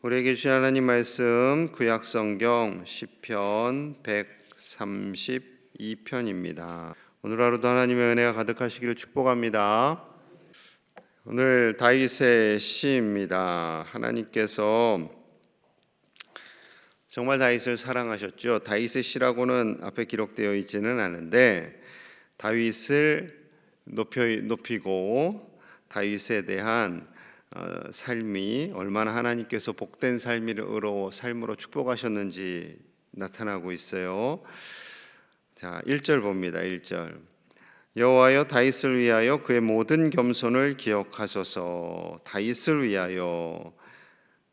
우리에게 주신 하나님 말씀 구약성경 시편 132편입니다. 오늘 하루도 하나님의 은혜가 가득하시기를 축복합니다. 오늘 다윗의 시입니다. 하나님께서 정말 다윗을 사랑하셨죠. 다윗의 시라고는 앞에 기록되어 있지는 않은데 다윗을 높이고 다윗에 대한 삶이 얼마나 하나님께서 복된 삶으로 축복하셨는지 나타나고 있어요. 자, 1절 봅니다. 1절. 여호와여 다윗을 위하여 그의 모든 겸손을 기억하소서. 다윗을 위하여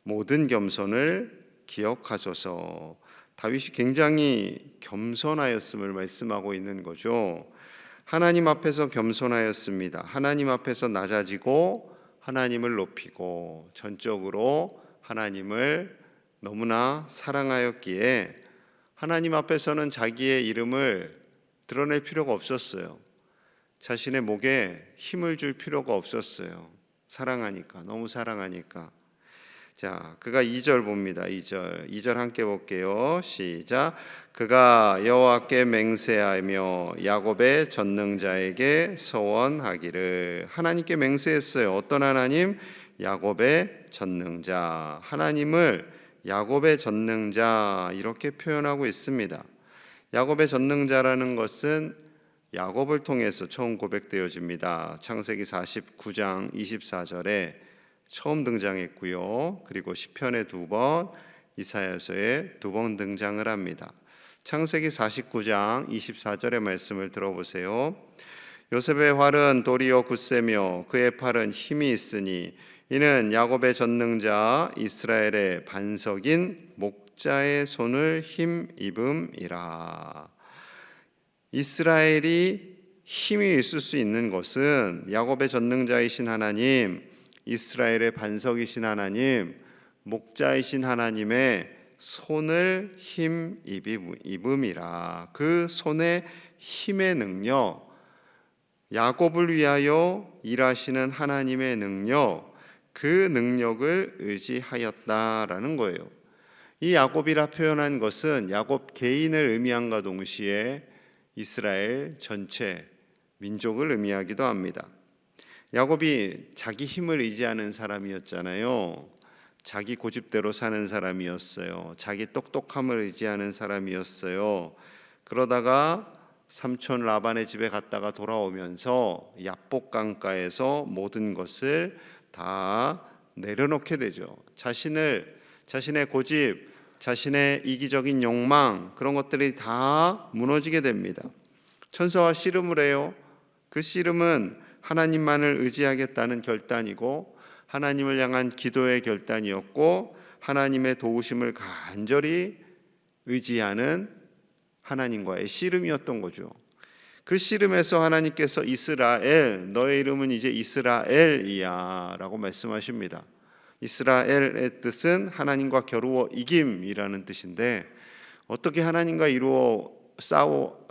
모든 겸손을 기억하소서. 다윗이 굉장히 겸손하였음을 말씀하고 있는 거죠. 하나님 앞에서 겸손하였습니다. 하나님 앞에서 낮아지고 하나님을 높이고 전적으로 하나님을 너무나 사랑하였기에 하나님 앞에서는 자기의 이름을 드러낼 필요가 없었어요. 자신의 목에 힘을 줄 필요가 없었어요. 사랑하니까, 너무 사랑하니까. 자, 그가 2절 봅니다. 2절 함께 볼게요. 시작. 그가 여호와께 맹세하며 야곱의 전능자에게 서원하기를. 하나님께 맹세했어요. 어떤 하나님? 야곱의 전능자. 하나님을 야곱의 전능자 이렇게 표현하고 있습니다. 야곱의 전능자라는 것은 야곱을 통해서 처음 고백되어집니다. 창세기 49장 24절에 처음 등장했고요. 그리고 시편에 2번, 이사야서에 2번 등장을 합니다. 창세기 49장 24절의 말씀을 들어보세요. 요셉의 활은 도리어 굳세며 그의 팔은 힘이 있으니 이는 야곱의 전능자 이스라엘의 반석인 목자의 손을 힘입음이라. 이스라엘이 힘이 있을 수 있는 것은 야곱의 전능자이신 하나님, 이스라엘의 반석이신 하나님, 목자이신 하나님의 손을 힘입음이라. 그 손의 힘의 능력, 야곱을 위하여 일하시는 하나님의 능력, 그 능력을 의지하였다라는 거예요. 이 야곱이라 표현한 것은 야곱 개인을 의미함과 동시에 이스라엘 전체 민족을 의미하기도 합니다. 야곱이 자기 힘을 의지하는 사람이었잖아요. 자기 고집대로 사는 사람이었어요. 자기 똑똑함을 의지하는 사람이었어요. 그러다가 삼촌 라반의 집에 갔다가 돌아오면서 야복 강가에서 모든 것을 다 내려놓게 되죠. 자신의 고집, 자신의 이기적인 욕망, 그런 것들이 다 무너지게 됩니다. 천사와 씨름을 해요. 그 씨름은 하나님만을 의지하겠다는 결단이고 하나님을 향한 기도의 결단이었고 하나님의 도우심을 간절히 의지하는 하나님과의 씨름이었던 거죠. 그 씨름에서 하나님께서 이스라엘, 너의 이름은 이제 이스라엘이야 라고 말씀하십니다. 이스라엘의 뜻은 하나님과 겨루어 이김이라는 뜻인데 어떻게 하나님과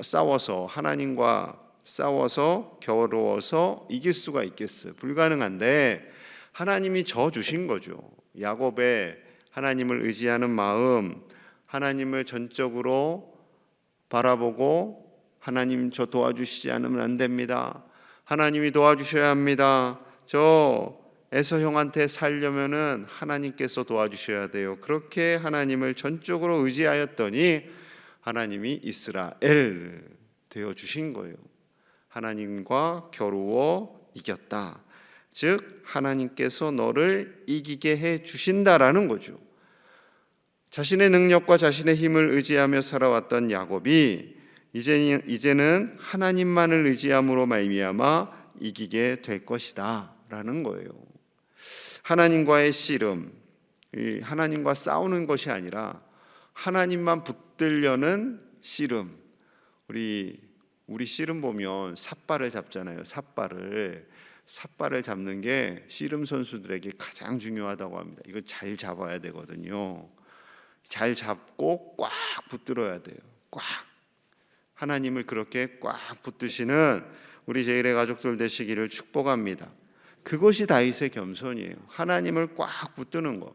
싸워서 하나님과 싸워서 겨루어서 이길 수가 있겠어요? 불가능한데 하나님이 져 주신 거죠. 야곱의 하나님을 의지하는 마음, 하나님을 전적으로 바라보고 하나님 저 도와주시지 않으면 안 됩니다. 하나님이 도와주셔야 합니다. 저 에서 형한테 살려면은 하나님께서 도와주셔야 돼요. 그렇게 하나님을 전적으로 의지하였더니 하나님이 이스라엘 되어 주신 거예요. 하나님과 겨루어 이겼다. 즉 하나님께서 너를 이기게 해 주신다라는 거죠. 자신의 능력과 자신의 힘을 의지하며 살아왔던 야곱이 이제는 하나님만을 의지함으로 말미암아 이기게 될 것이다 라는 거예요. 하나님과의 씨름, 하나님과 싸우는 것이 아니라 하나님만 붙들려는 씨름. 우리 씨름 보면 삿발을 잡잖아요. 삿발을 잡는 게 씨름 선수들에게 가장 중요하다고 합니다. 이거 잘 잡아야 되거든요. 잘 잡고 꽉 붙들어야 돼요. 꽉. 하나님을 그렇게 꽉 붙드시는 우리 제일의 가족들 되시기를 축복합니다. 그것이 다윗의 겸손이에요. 하나님을 꽉 붙드는 것.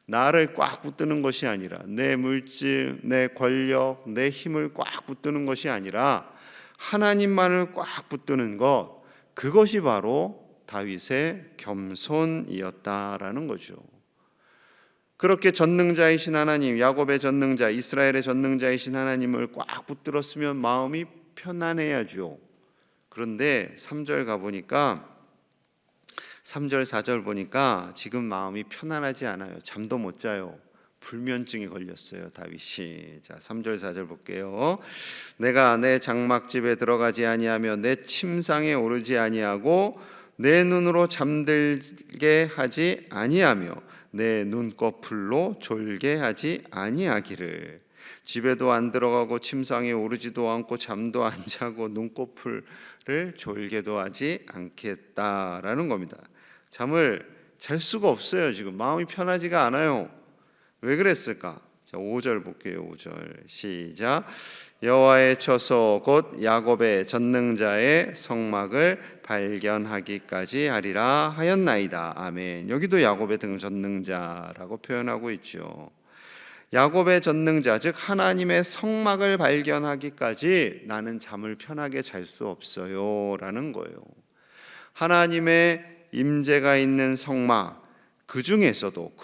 나를 꽉 붙드는 것이 아니라 내 물질, 내 권력, 내 힘을 꽉 붙드는 것이 아니라 하나님만을 꽉 붙드는 것, 그것이 바로 다윗의 겸손이었다라는 거죠. 그렇게 전능자이신 하나님, 야곱의 전능자, 이스라엘의 전능자이신 하나님을 꽉 붙들었으면 마음이 편안해야죠. 그런데 3절 가보니까 3절 4절 보니까 지금 마음이 편안하지 않아요. 잠도 못 자요. 불면증이 걸렸어요, 다윗이. 자, 3절 4절 볼게요. 내가 내 장막집에 들어가지 아니하며 내 침상에 오르지 아니하고 내 눈으로 잠들게 하지 아니하며 내 눈꺼풀로 졸게 하지 아니하기를. 집에도 안 들어가고 침상에 오르지도 않고 잠도 안 자고 눈꺼풀을 졸게도 하지 않겠다라는 겁니다. 잠을 잘 수가 없어요. 지금 마음이 편하지가 않아요. 왜 그랬을까? 자, 5절 볼게요. 5절 시작. 여호와의 처소 곧 야곱의 전능자의 성막을 발견하기까지 하리라 하였나이다. 아멘. 여기도 야곱의 전능자라고 표현하고 있죠. 야곱의 전능자, 즉 하나님의 성막을 발견하기까지 나는 잠을 편하게 잘 수 없어요 라는 거예요. 하나님의 임재가 있는 성막, 그 중에서도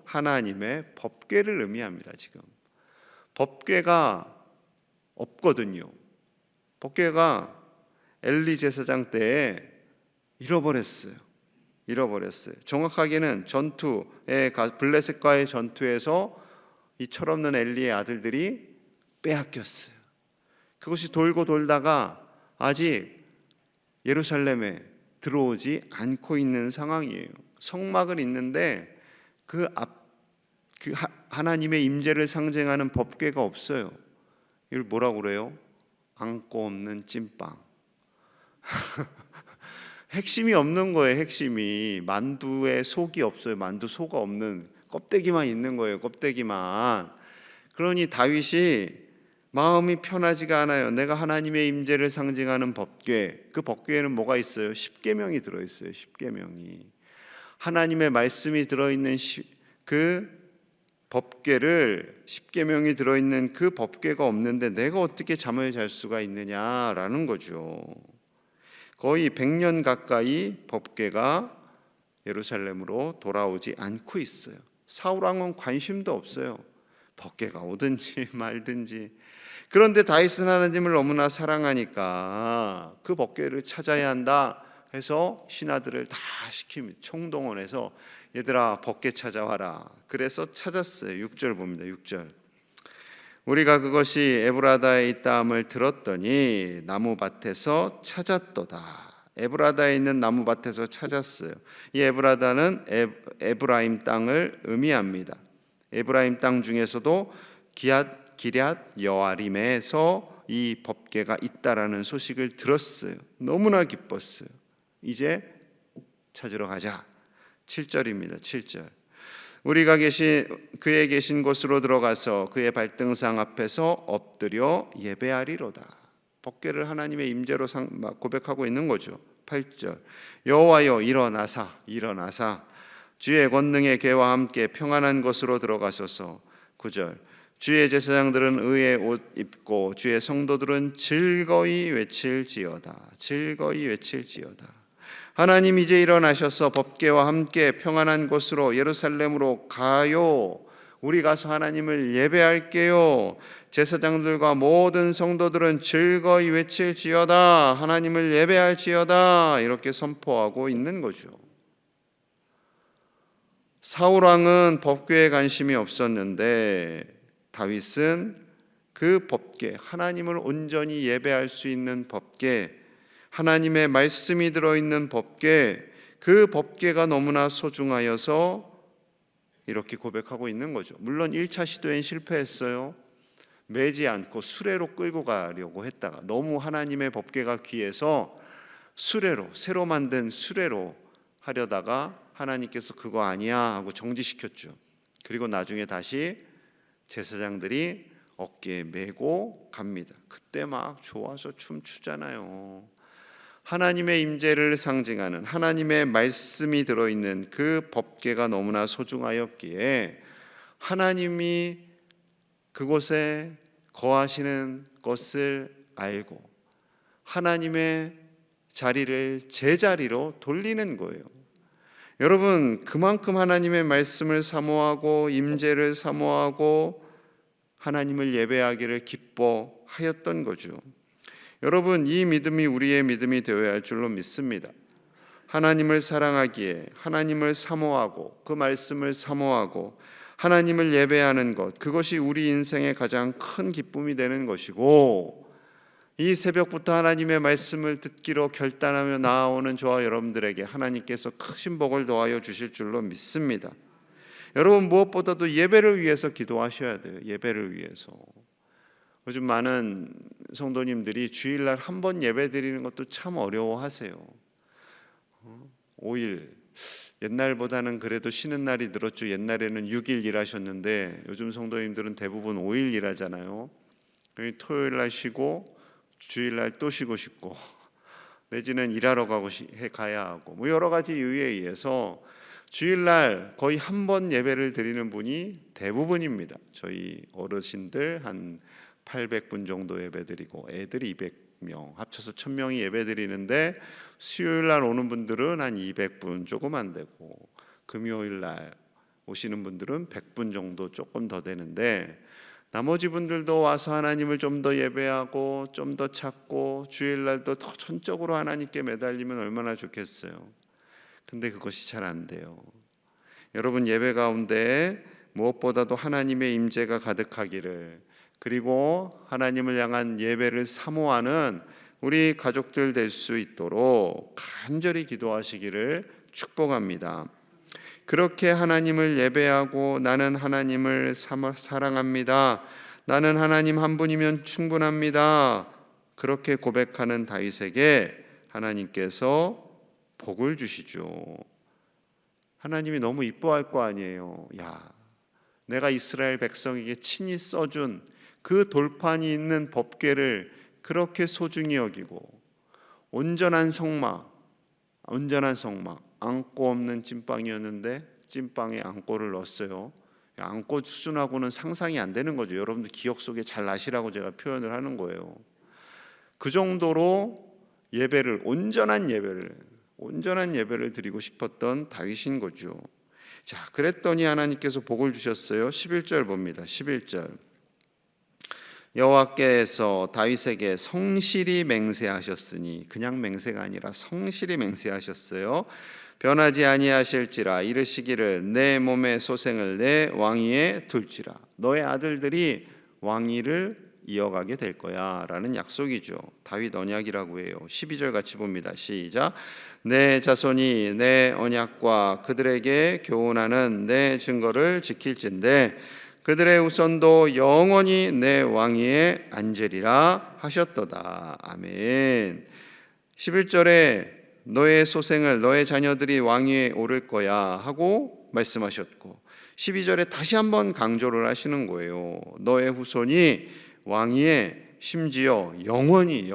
하나님의 법궤를 의미합니다. 지금 법궤가 없거든요. 법궤가 엘리 제사장 때에 잃어버렸어요. 정확하게는 블레셋과의 전투에서 이 철없는 엘리의 아들들이 빼앗겼어요. 그것이 돌고 돌다가 아직 예루살렘에 들어오지 않고 있는 상황이에요. 성막은 있는데 하나님의 임재를 상징하는 법궤가 없어요. 이걸 뭐라고 그래요? 안고 없는 찐빵. 핵심이 없는 거예요. 핵심이 만두에 속이 없어요. 만두 속 없는 껍데기만 있는 거예요. 껍데기만. 그러니 다윗이 마음이 편하지가 않아요. 내가 하나님의 임재를 상징하는 법궤, 그 법궤에는 뭐가 있어요? 십계명이 들어있어요. 십계명이. 하나님의 말씀이 들어있는 그 법궤를, 십계명이 들어있는 그 법궤가 없는데 내가 어떻게 잠을 잘 수가 있느냐라는 거죠. 거의 100년 가까이 법궤가 예루살렘으로 돌아오지 않고 있어요. 사울왕은 관심도 없어요. 법궤가 오든지 말든지. 그런데 다윗은 하나님을 너무나 사랑하니까 그 법궤를 찾아야 한다 해서 신하들을 다 시킵니다. 총동원해서 얘들아 법궤 찾아와라. 그래서 찾았어요. 6절 봅니다. 6절. 우리가 그것이 에브라다에 있다함을 들었더니 나무밭에서 찾았도다. 에브라다에 있는 나무밭에서 찾았어요. 이 에브라다는 에브라임 땅을 의미합니다. 에브라임 땅 중에서도 기럇 여아림에서 이 법궤가 있다라는 소식을 들었어요. 너무나 기뻤어요. 이제 찾으러 가자. 7절입니다. 7절. 우리가 그의 계신 곳으로 들어가서 그의 발등상 앞에서 엎드려 예배하리로다. 법궤를 하나님의 임재로 고백하고 있는 거죠. 8절. 여호와여 일어나사 주의 권능의궤와 함께 평안한 곳으로 들어가소서. 9절. 주의 제사장들은 의의 옷 입고 주의 성도들은 즐거이 외칠지어다. 하나님 이제 일어나셔서 법궤와 함께 평안한 곳으로 예루살렘으로 가요. 우리 가서 하나님을 예배할게요. 제사장들과 모든 성도들은 즐거이 외칠지어다. 하나님을 예배할지어다. 이렇게 선포하고 있는 거죠. 사울왕은 법궤에 관심이 없었는데 다윗은 그 법궤, 하나님을 온전히 예배할 수 있는 법궤, 하나님의 말씀이 들어있는 법궤, 그 법궤가 너무나 소중하여서 이렇게 고백하고 있는 거죠. 물론 1차 시도엔 실패했어요. 매지 않고 수레로 끌고 가려고 했다가 너무 하나님의 법궤가 귀해서 새로 만든 수레로 하려다가 하나님께서 그거 아니야 하고 정지시켰죠. 그리고 나중에 다시 제사장들이 어깨에 메고 갑니다. 그때 막 좋아서 춤추잖아요. 하나님의 임재를 상징하는 하나님의 말씀이 들어있는 그 법궤가 너무나 소중하였기에 하나님이 그곳에 거하시는 것을 알고 하나님의 자리를 제자리로 돌리는 거예요. 여러분, 그만큼 하나님의 말씀을 사모하고 임재를 사모하고 하나님을 예배하기를 기뻐하였던 거죠. 여러분, 이 믿음이 우리의 믿음이 되어야 할 줄로 믿습니다. 하나님을 사랑하기에 하나님을 사모하고 그 말씀을 사모하고 하나님을 예배하는 것, 그것이 우리 인생의 가장 큰 기쁨이 되는 것이고, 이 새벽부터 하나님의 말씀을 듣기로 결단하며 나아오는 저와 여러분들에게 하나님께서 크신 복을 더하여 주실 줄로 믿습니다. 여러분, 무엇보다도 예배를 위해서 기도하셔야 돼요. 예배를 위해서. 요즘 많은 성도님들이 주일날 한 번 예배 드리는 것도 참 어려워하세요. 5일, 옛날보다는 그래도 쉬는 날이 늘었죠. 옛날에는 6일 일하셨는데 요즘 성도님들은 대부분 5일 일하잖아요. 토요일 날 쉬고 주일날 또 쉬고 싶고 내지는 일하러 가야 하고 뭐 여러 가지 이유에 의해서 주일날 거의 한 번 예배를 드리는 분이 대부분입니다. 저희 어르신들 한 800분 정도 예배드리고 애들이 200명 합쳐서 1000명이 예배드리는데 수요일날 오는 분들은 한 200분 조금 안 되고 금요일날 오시는 분들은 100분 정도 조금 더 되는데 나머지 분들도 와서 하나님을 좀 더 예배하고 좀 더 찾고 주일날도 더 전적으로 하나님께 매달리면 얼마나 좋겠어요. 근데 그것이 잘 안 돼요. 여러분, 예배 가운데 무엇보다도 하나님의 임재가 가득하기를, 그리고 하나님을 향한 예배를 사모하는 우리 가족들 될 수 있도록 간절히 기도하시기를 축복합니다. 그렇게 하나님을 예배하고 나는 하나님을 사랑합니다. 나는 하나님 한 분이면 충분합니다. 그렇게 고백하는 다윗에게 하나님께서 복을 주시죠. 하나님이 너무 이뻐할 거 아니에요. 야, 내가 이스라엘 백성에게 친히 써준 그 돌판이 있는 법궤를 그렇게 소중히 여기고 온전한 성막, 앙꼬 없는 찐빵이었는데 찐빵에 앙꼬를 넣었어요. 앙꼬 수준하고는 상상이 안 되는 거죠. 여러분들 기억 속에 잘 나시라고 제가 표현을 하는 거예요. 그 정도로 예배를, 온전한 예배를 드리고 싶었던 다윗인 거죠. 자, 그랬더니 하나님께서 복을 주셨어요. 11절 봅니다. 11절. 여호와께서 다윗에게 성실히 맹세하셨으니, 그냥 맹세가 아니라 성실히 맹세하셨어요. 변하지 아니하실지라 이르시기를 내 몸의 소생을 내 왕위에 둘지라. 너의 아들들이 왕위를 이어가게 될 거야 라는 약속이죠. 다윗 언약이라고 해요. 12절 같이 봅니다. 시작. 내 자손이 내 언약과 그들에게 교훈하는 내 증거를 지킬진대 그들의 후손도 영원히 내 왕위에 앉으리라 하셨도다. 아멘. 11절에 너의 소생을, 너의 자녀들이 왕위에 오를 거야 하고 말씀하셨고, 12절에 다시 한번 강조를 하시는 거예요. 너의 후손이 왕위에 심지어 영원히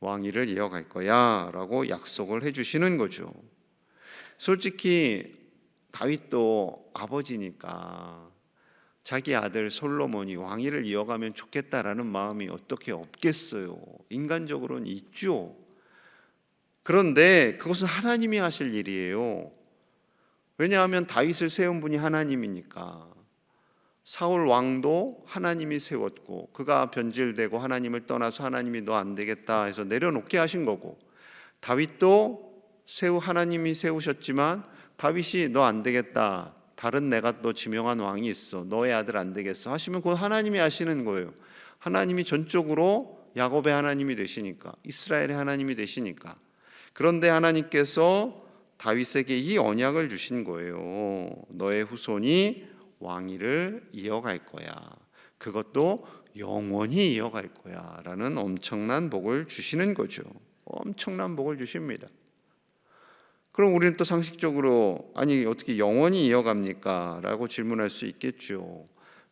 왕위를 이어갈 거야 라고 약속을 해주시는 거죠. 솔직히 다윗도 아버지니까 자기 아들 솔로몬이 왕위를 이어가면 좋겠다라는 마음이 어떻게 없겠어요. 인간적으로는 있죠. 그런데 그것은 하나님이 하실 일이에요. 왜냐하면 다윗을 세운 분이 하나님이니까. 사울 왕도 하나님이 세웠고 그가 변질되고 하나님을 떠나서 하나님이 너 안 되겠다 해서 내려놓게 하신 거고, 다윗도 하나님이 세우셨지만 다윗이 너 안 되겠다, 다른 내가 또 지명한 왕이 있어, 너의 아들 안 되겠어 하시면 그건 하나님이 하시는 거예요. 하나님이 전적으로 야곱의 하나님이 되시니까, 이스라엘의 하나님이 되시니까. 그런데 하나님께서 다윗에게 이 언약을 주신 거예요. 너의 후손이 왕위를 이어갈 거야. 그것도 영원히 이어갈 거야 라는 엄청난 복을 주시는 거죠. 엄청난 복을 주십니다. 그럼 우리는 또 상식적으로 아니 어떻게 영원히 이어갑니까? 라고 질문할 수 있겠죠.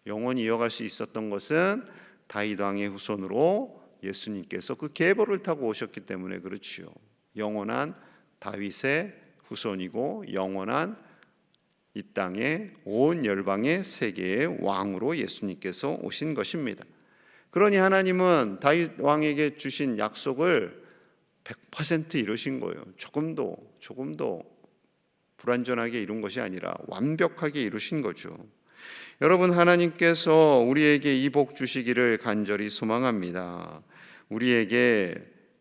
영원히 이어갈 수 있었던 것은 다윗 왕의 후손으로 예수님께서 그 계보를 타고 오셨기 때문에 그렇지요. 영원한 다윗의 후손이고 영원한 이 땅의 온 열방의 세계의 왕으로 예수님께서 오신 것입니다. 그러니 하나님은 다윗 왕에게 주신 약속을 100% 이루신 거예요. 조금도 불완전하게 이룬 것이 아니라 완벽하게 이루신 거죠. 여러분, 하나님께서 우리에게 이 복 주시기를 간절히 소망합니다. 우리에게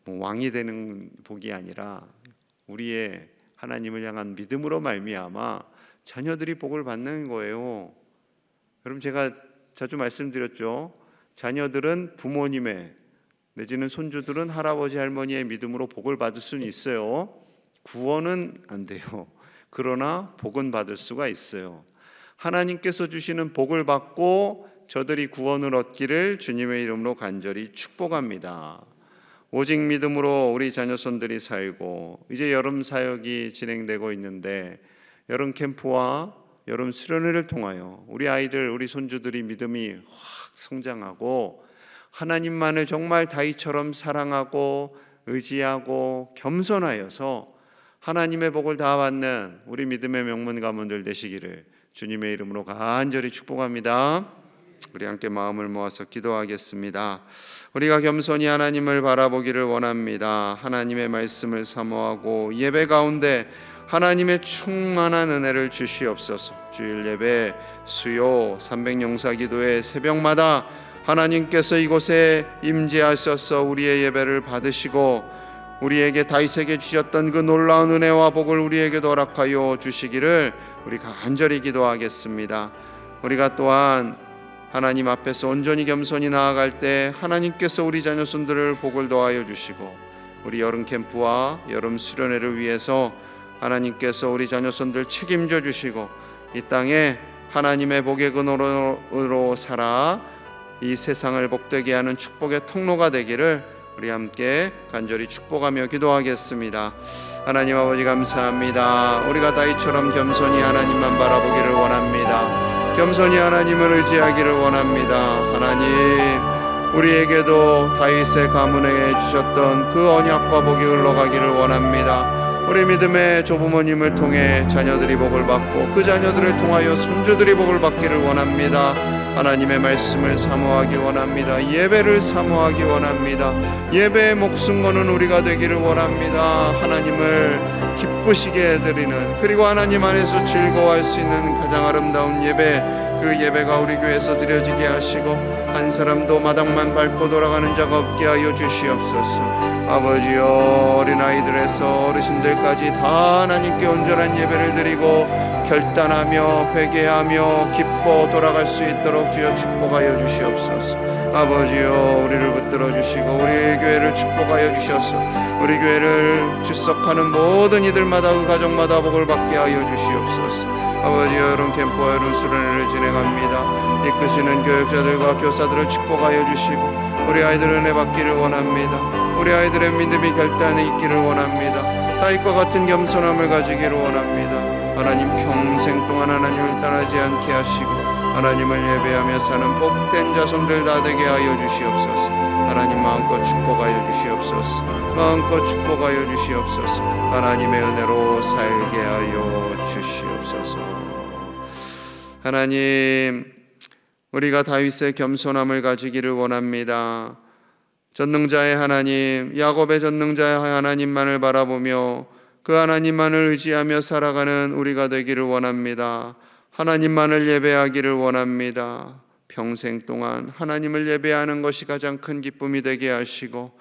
왕이 되는 복이 아니라 우리의 하나님을 향한 믿음으로 말미암아 자녀들이 복을 받는 거예요. 여러분, 제가 자주 말씀드렸죠. 자녀들은 부모님의 내지는 손주들은 할아버지 할머니의 믿음으로 복을 받을 수는 있어요. 구원은 안 돼요. 그러나 복은 받을 수가 있어요. 하나님께서 주시는 복을 받고 저들이 구원을 얻기를 주님의 이름으로 간절히 축복합니다. 오직 믿음으로 우리 자녀손들이 살고, 이제 여름 사역이 진행되고 있는데 여름 캠프와 여름 수련회를 통하여 우리 아이들, 우리 손주들이 믿음이 확 성장하고 하나님만을 정말 다윗처럼 사랑하고 의지하고 겸손하여서 하나님의 복을 다 받는 우리 믿음의 명문 가문들 되시기를 주님의 이름으로 간절히 축복합니다. 우리 함께 마음을 모아서 기도하겠습니다. 우리가 겸손히 하나님을 바라보기를 원합니다. 하나님의 말씀을 사모하고 예배 가운데 하나님의 충만한 은혜를 주시옵소서. 주일 예배, 수요, 300용사 기도회 새벽마다 하나님께서 이곳에 임재하셔서 우리의 예배를 받으시고 우리에게 다윗에게 주셨던 그 놀라운 은혜와 복을 우리에게도 허락하여 주시기를 우리 간절히 기도하겠습니다. 우리가 또한 하나님 앞에서 온전히 겸손히 나아갈 때 하나님께서 우리 자녀손들을 복을 더하여 주시고 우리 여름 캠프와 여름 수련회를 위해서 하나님께서 우리 자녀손들 책임져 주시고 이 땅에 하나님의 복의 근원으로 살아 이 세상을 복되게 하는 축복의 통로가 되기를 우리 함께 간절히 축복하며 기도하겠습니다. 하나님 아버지 감사합니다. 우리가 다윗처럼 겸손히 하나님만 바라보기를 원합니다. 겸손히 하나님을 의지하기를 원합니다. 하나님, 우리에게도 다윗의 가문에 주셨던 그 언약과 복이 흘러가기를 원합니다. 우리 믿음의 조부모님을 통해 자녀들이 복을 받고 그 자녀들을 통하여 손주들이 복을 받기를 원합니다. 하나님의 말씀을 사모하기 원합니다. 예배를 사모하기 원합니다. 예배의 목숨 거는 우리가 되기를 원합니다. 하나님을 기쁘시게 해드리는, 그리고 하나님 안에서 즐거워할 수 있는 가장 아름다운 예배, 그 예배가 우리 교회에서 드려지게 하시고 한 사람도 마당만 밟고 돌아가는 자가 없게 하여 주시옵소서. 아버지여, 어린아이들에서 어르신들까지 다 하나님께 온전한 예배를 드리고 결단하며 회개하며 기뻐 돌아갈 수 있도록 주여 축복하여 주시옵소서. 아버지여, 우리를 붙들어 주시고 우리 교회를 축복하여 주셔서 우리 교회를 출석하는 모든 이들마다 그 가정마다 복을 받게 하여 주시옵소서. 아버지여, 여름 캠프와 여름 수련회를 진행합니다. 이끄시는 교육자들과 교사들을 축복하여 주시고 우리 아이들 은혜 받기를 원합니다. 우리 아이들의 믿음이 결단에 있기를 원합니다. 다윗과 같은 겸손함을 가지기를 원합니다. 하나님, 평생 동안 하나님을 떠나지 않게 하시고 하나님을 예배하며 사는 복된 자손들 다 되게 하여 주시옵소서. 하나님, 마음껏 축복하여 주시옵소서. 마음껏 축복하여 주시옵소서. 하나님의 은혜로 살게 하여 주시옵소서. 하나님, 우리가 다윗의 겸손함을 가지기를 원합니다. 전능자의 하나님, 야곱의 전능자의 하나님만을 바라보며 그 하나님만을 의지하며 살아가는 우리가 되기를 원합니다. 하나님만을 예배하기를 원합니다. 평생 동안 하나님을 예배하는 것이 가장 큰 기쁨이 되게 하시고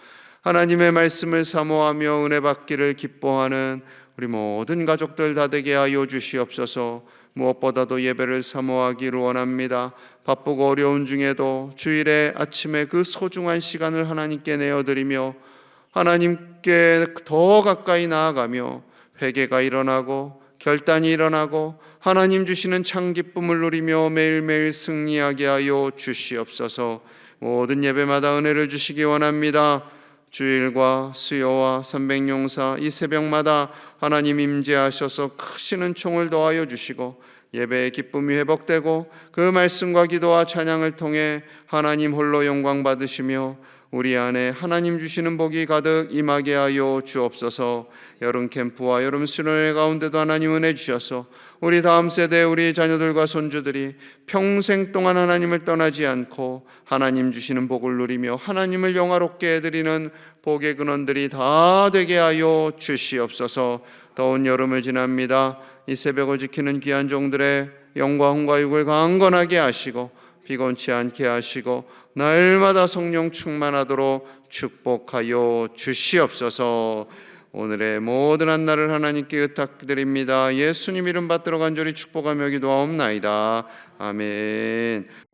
하나님의 말씀을 사모하며 은혜 받기를 기뻐하는 우리 모든 가족들 다 되게 하여 주시옵소서. 무엇보다도 예배를 사모하기를 원합니다. 바쁘고 어려운 중에도 주일에 아침에 그 소중한 시간을 하나님께 내어드리며 하나님께 더 가까이 나아가며 회개가 일어나고 결단이 일어나고 하나님 주시는 참 기쁨을 누리며 매일매일 승리하게 하여 주시옵소서. 모든 예배마다 은혜를 주시기 원합니다. 주일과 수요와 300용사 이 새벽마다 하나님 임재하셔서 크시는 총을 더하여 주시고 예배의 기쁨이 회복되고 그 말씀과 기도와 찬양을 통해 하나님 홀로 영광 받으시며 우리 안에 하나님 주시는 복이 가득 임하게 하여 주옵소서. 여름 캠프와 여름 수련회 가운데도 하나님 은혜 주셔서 우리 다음 세대 우리 자녀들과 손주들이 평생 동안 하나님을 떠나지 않고 하나님 주시는 복을 누리며 하나님을 영화롭게 해드리는 복의 근원들이 다 되게 하여 주시옵소서. 더운 여름을 지납니다. 이 새벽을 지키는 귀한 종들의 영과 혼과 육을 강건하게 하시고 피곤치 않게 하시고 날마다 성령 충만하도록 축복하여 주시옵소서. 오늘의 모든 한날을 하나님께 의탁드립니다. 예수님 이름 받들어 간절히 축복하며 기도하옵나이다. 아멘.